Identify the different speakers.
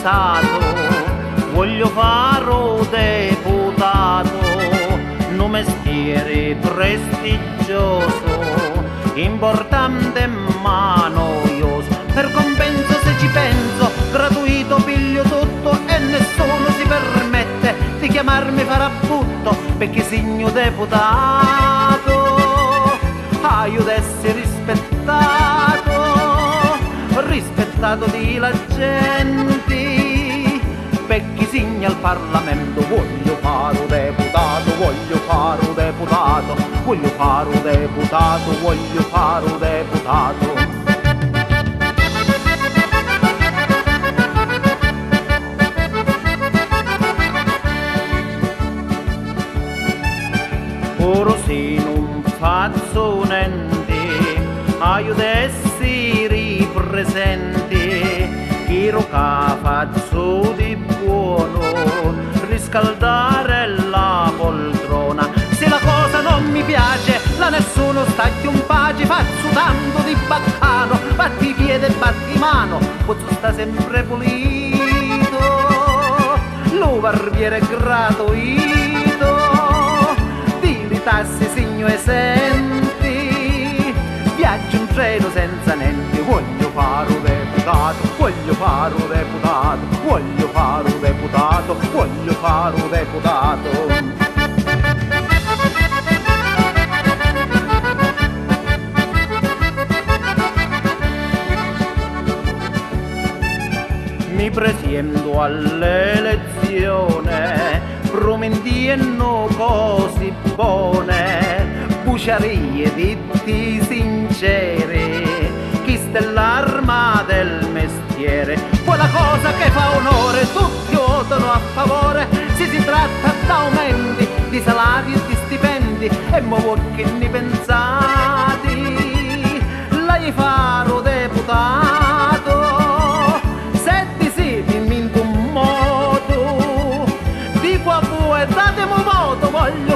Speaker 1: pensato, voglio fare deputato, un mestiere prestigioso, importante ma noioso. Per compenso se ci penso, gratuito piglio tutto e nessuno si permette di chiamarmi farabutto perché segno deputato. Io d'essere rispettato di la gente, perché segna al Parlamento. Voglio fare deputato, voglio fare deputato, voglio fare deputato, voglio fare deputato. Ora se non faccio niente, io d'essere presente, che faccio di buono, riscaldare la poltrona. Se la cosa non mi piace, la nessuno sta più in pace, faccio tanto di baccano, batti piede e batti mano, posso sta sempre pulito, lo barbiere gratuito, tassi segno e senti, viaggio in treno senza niente. Voglio fare un deputato, voglio fare un deputato, voglio fare un deputato, voglio fare un deputato. Mi presento all'elezione, promettiamo cose buone, buciarie ditti sincere, chi sta è l'arma del mestiere. Quella cosa che fa onore, tutti votano a favore, se si tratta d'aumenti di salari e di stipendi, e mo voi che ne pensate? Lei farò deputato, se ti si in un modo, dico a voi datemi un voto, voglio